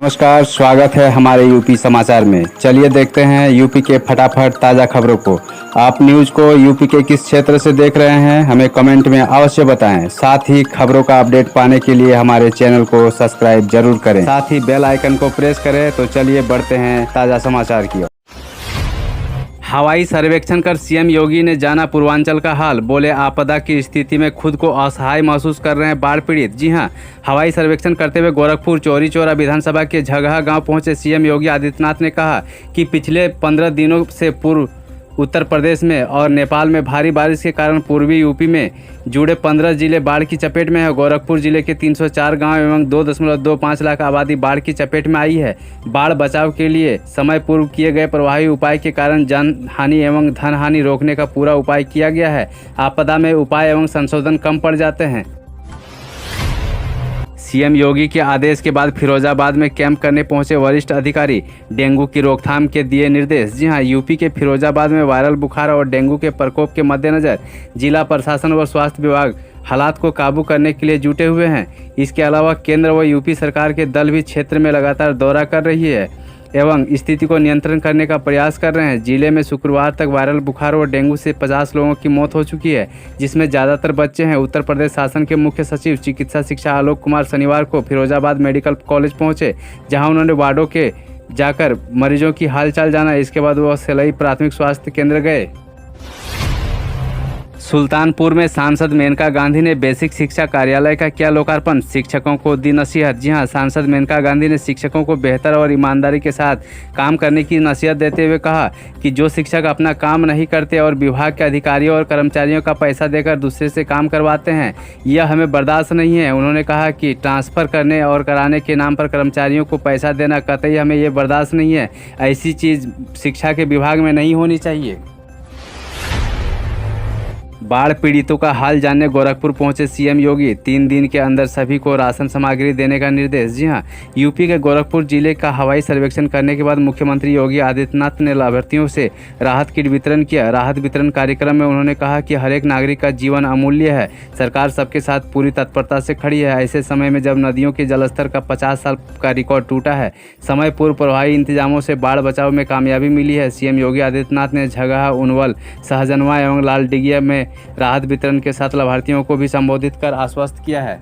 नमस्कार, स्वागत है हमारे यूपी समाचार में। चलिए देखते हैं यूपी के फटाफट ताज़ा खबरों को। आप न्यूज़ को यूपी के किस क्षेत्र से देख रहे हैं, हमें कमेंट में अवश्य बताएं। साथ ही खबरों का अपडेट पाने के लिए हमारे चैनल को सब्सक्राइब जरूर करें, साथ ही बेल आइकन को प्रेस करें। तो चलिए बढ़ते हैं ताज़ा समाचार की ओर। हवाई सर्वेक्षण कर सीएम योगी ने जाना पूर्वांचल का हाल। बोले, आपदा की स्थिति में खुद को असहाय महसूस कर रहे हैं बाढ़ पीड़ित। जी हां, हवाई सर्वेक्षण करते हुए गोरखपुर चौरी चौरा विधानसभा के झगहा गांव पहुंचे सीएम योगी आदित्यनाथ ने कहा कि पिछले 15 दिनों से पूर्व उत्तर प्रदेश में और नेपाल में भारी बारिश के कारण पूर्वी यूपी में जुड़े 15 जिले बाढ़ की चपेट में है। गोरखपुर जिले के 304 गांव एवं 2.25 लाख आबादी बाढ़ की चपेट में आई है। बाढ़ बचाव के लिए समय पूर्व किए गए प्रभावी उपाय के कारण जान हानि एवं धन हानि रोकने का पूरा उपाय किया गया है। आपदा में उपाय एवं संशोधन कम पड़ जाते हैं। सीएम योगी के आदेश के बाद फिरोजाबाद में कैंप करने पहुंचे वरिष्ठ अधिकारी। डेंगू की रोकथाम के दिए निर्देश। जी हां, यूपी के फिरोजाबाद में वायरल बुखार और डेंगू के प्रकोप के मद्देनजर जिला प्रशासन व स्वास्थ्य विभाग हालात को काबू करने के लिए जुटे हुए हैं। इसके अलावा केंद्र व यूपी सरकार के दल भी क्षेत्र में लगातार दौरा कर रही है एवं स्थिति को नियंत्रण करने का प्रयास कर रहे हैं। जिले में शुक्रवार तक वायरल बुखार और डेंगू से 50 लोगों की मौत हो चुकी है, जिसमें ज़्यादातर बच्चे हैं। उत्तर प्रदेश शासन के मुख्य सचिव चिकित्सा शिक्षा आलोक कुमार शनिवार को फिरोजाबाद मेडिकल कॉलेज पहुंचे, जहां उन्होंने वार्डों के जाकर मरीजों की हालचाल जाना। इसके बाद वह सेलई प्राथमिक स्वास्थ्य केंद्र गए। सुल्तानपुर में सांसद मेनका गांधी ने बेसिक शिक्षा कार्यालय का किया लोकार्पण। शिक्षकों को दी नसीहत। जी हां, सांसद मेनका गांधी ने शिक्षकों को बेहतर और ईमानदारी के साथ काम करने की नसीहत देते हुए कहा कि जो शिक्षक अपना काम नहीं करते और विभाग के अधिकारियों और कर्मचारियों का पैसा देकर दूसरे से काम करवाते हैं, यह हमें बर्दाश्त नहीं है। उन्होंने कहा कि ट्रांसफ़र करने और कराने के नाम पर कर्मचारियों को पैसा देना कतई हमें ये बर्दाश्त नहीं है। ऐसी चीज़ शिक्षा के विभाग में नहीं होनी चाहिए। बाढ़ पीड़ितों का हाल जानने गोरखपुर पहुंचे सीएम योगी। 3 दिन के अंदर सभी को राशन सामग्री देने का निर्देश। जी हां, यूपी के गोरखपुर जिले का हवाई सर्वेक्षण करने के बाद मुख्यमंत्री योगी आदित्यनाथ ने लाभार्थियों से राहत किट वितरण किया। राहत वितरण कार्यक्रम में उन्होंने कहा कि हर एक नागरिक का जीवन अमूल्य है। सरकार सबके साथ पूरी तत्परता से खड़ी है। ऐसे समय में जब नदियों के जलस्तर का 50 साल का रिकॉर्ड टूटा है, समय पूर्व प्रभावी इंतजामों से बाढ़ बचाव में कामयाबी मिली है। सीएम योगी आदित्यनाथ ने झगहा, उनवल, सहजनवा एवं लालडिगिया में राहत वितरण के साथ लाभार्थियों को भी संबोधित कर आश्वस्त किया है।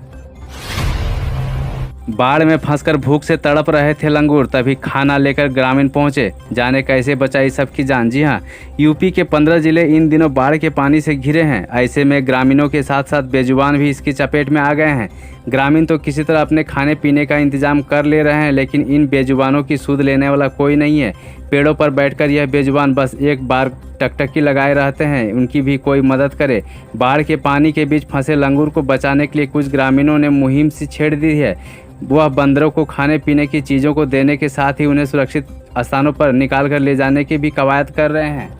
बाढ़ में फंसकर भूख से तड़प रहे थे लंगूर, तभी खाना लेकर ग्रामीण पहुंचे। जाने कैसे बचाई सबकी जान। जी हां, यूपी के 15 जिले इन दिनों बाढ़ के पानी से घिरे हैं। ऐसे में ग्रामीणों के साथ साथ बेजुबान भी इसकी चपेट में आ गए हैं। ग्रामीण तो किसी तरह अपने खाने पीने का इंतजाम कर ले रहे हैं, लेकिन इन बेजुबानों की सुध लेने वाला कोई नहीं है। पेड़ों पर बैठकर यह बेजुबान बस एक बार टकटकी लगाए रहते हैं, उनकी भी कोई मदद करे। बाढ़ के पानी के बीच फंसे लंगूर को बचाने के लिए कुछ ग्रामीणों ने मुहिम सी छेड़ दी है। वह बंदरों को खाने पीने की चीज़ों को देने के साथ ही उन्हें सुरक्षित स्थानों पर निकाल कर ले जाने की भी कवायद कर रहे हैं।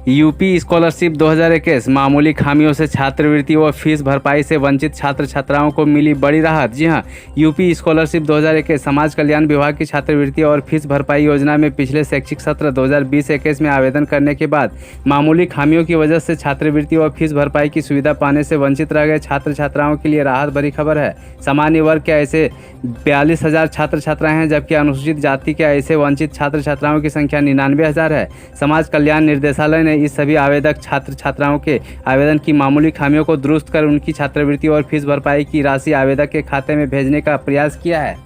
यूपी स्कॉलरशिप 2021 मामूली खामियों से छात्रवृत्ति व फीस भरपाई से वंचित छात्र छात्राओं को मिली बड़ी राहत। जी हां, यूपी स्कॉलरशिप 2021 समाज कल्याण विभाग की छात्रवृत्ति और फीस भरपाई योजना में पिछले शैक्षिक सत्र 2020-21 में आवेदन करने के बाद मामूली खामियों की वजह से छात्रवृत्ति और फीस भरपाई की सुविधा पाने से वंचित रह गए छात्र छात्राओं के लिए राहत भरी खबर है। सामान्य वर्ग के ऐसे 42,000 छात्र छात्राएं हैं, जबकि अनुसूचित जाति के ऐसे वंचित छात्र छात्राओं की संख्या 99,000 है। समाज कल्याण निर्देशालय ने इस सभी आवेदक छात्र छात्राओं के आवेदन की मामूली खामियों को दुरुस्त कर उनकी छात्रवृत्ति और फीस भरपाई की राशि आवेदक के खाते में भेजने का प्रयास किया है।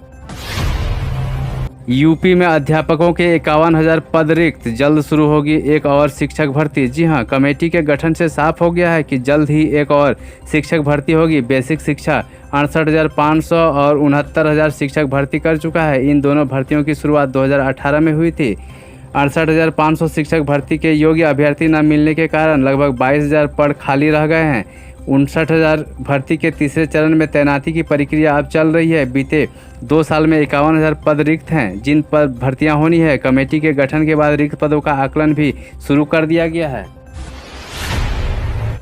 यूपी में अध्यापकों के 51,000 पद रिक्त, जल्द शुरू होगी एक और शिक्षक भर्ती। जी हां, कमेटी के गठन से साफ हो गया है कि जल्द ही एक और शिक्षक भर्ती होगी। बेसिक शिक्षा 68,500 और 69,000 शिक्षक भर्ती कर चुका है। इन दोनों भर्तियों की शुरुआत 2018 में हुई थी। 68,500 शिक्षक भर्ती के योग्य अभ्यर्थी न मिलने के कारण लगभग 22,000 पद खाली रह गए हैं। 59,000 भर्ती के तीसरे चरण में तैनाती की प्रक्रिया अब चल रही है। बीते 2 साल में 51,000 पद रिक्त हैं, जिन पर भर्तियां होनी है। कमेटी के गठन के बाद रिक्त पदों का आकलन भी शुरू कर दिया गया है।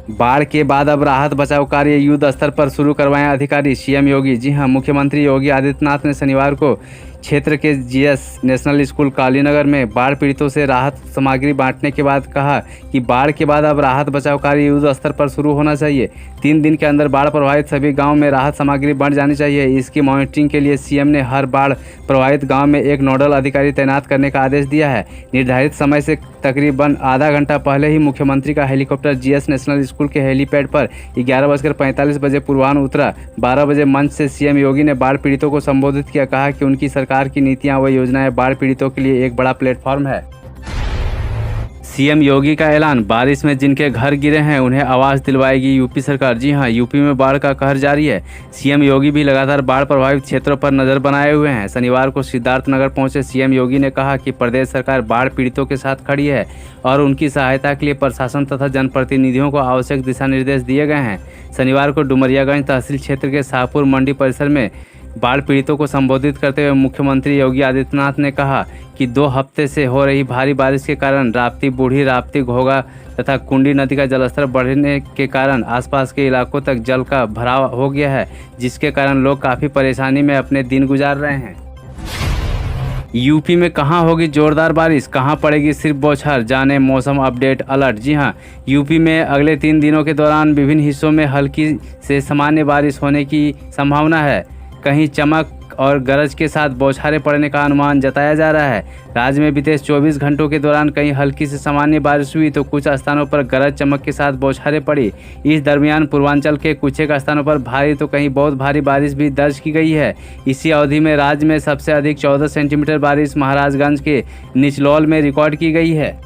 बाढ़ के बाद अब राहत बचाव कार्य युद्ध स्तर पर शुरू करवाएं अधिकारी। सीएम योगी। जी हां, मुख्यमंत्री योगी आदित्यनाथ ने शनिवार को क्षेत्र के जीएस नेशनल स्कूल कालीनगर में बाढ़ पीड़ितों से राहत सामग्री बांटने के बाद कहा कि बाढ़ के बाद अब राहत बचाव कार्य युद्ध स्तर पर शुरू होना चाहिए। 3 दिन के अंदर बाढ़ प्रभावित सभी गांव में राहत सामग्री बंट जानी चाहिए। इसकी मॉनिटरिंग के लिए सीएम ने हर बाढ़ प्रभावित गांव में एक नोडल अधिकारी तैनात करने का आदेश दिया है। निर्धारित समय से तकरीबन आधा घंटा पहले ही मुख्यमंत्री का हेलीकॉप्टर जीएस नेशनल स्कूल के हेलीपैड पर 11:45 बजे पूर्वाह्न उतरा। 12 बजे मंच से सीएम योगी ने बाढ़ पीड़ितों को संबोधित किया। कहा कि उनकी सरकार की नीतियां व योजनाएं बाढ़ पीड़ितों के लिए एक बड़ा प्लेटफॉर्म है। सीएम योगी का ऐलान, बारिश में जिनके घर गिरे हैं उन्हें आवास दिलवाएगी यूपी सरकार। जी हां, यूपी में बाढ़ का कहर जारी है। सीएम योगी भी लगातार बाढ़ प्रभावित क्षेत्रों पर नजर बनाए हुए हैं। शनिवार को सिद्धार्थनगर पहुंचे सीएम योगी ने कहा कि प्रदेश सरकार बाढ़ पीड़ितों के साथ खड़ी है और उनकी सहायता के लिए प्रशासन तथा जनप्रतिनिधियों को आवश्यक दिशा निर्देश दिए गए हैं। शनिवार को डुमरियागंज तहसील क्षेत्र के शाहपुर मंडी परिसर में बाढ़ पीड़ितों को संबोधित करते हुए मुख्यमंत्री योगी आदित्यनाथ ने कहा कि 2 हफ्ते से हो रही भारी बारिश के कारण राप्ती, बूढ़ी राप्ती, घोघा तथा कुंडी नदी का जलस्तर बढ़ने के कारण आसपास के इलाकों तक जल का भराव हो गया है, जिसके कारण लोग काफ़ी परेशानी में अपने दिन गुजार रहे हैं। यूपी में कहां होगी जोरदार बारिश, कहां पड़ेगी सिर्फ बौछार, जाने मौसम अपडेट अलर्ट। जी हां, यूपी में अगले 3 दिनों के दौरान विभिन्न हिस्सों में हल्की से सामान्य बारिश होने की संभावना है। कहीं चमक और गरज के साथ बौछारें पड़ने का अनुमान जताया जा रहा है। राज्य में बीते 24 घंटों के दौरान कहीं हल्की से सामान्य बारिश हुई तो कुछ स्थानों पर गरज चमक के साथ बौछारें पड़ी। इस दरमियान पूर्वांचल के कुछ एक स्थानों पर भारी तो कहीं बहुत भारी बारिश भी दर्ज की गई है। इसी अवधि में राज्य में सबसे अधिक 14 सेंटीमीटर बारिश महाराजगंज के निचलौल में रिकॉर्ड की गई है।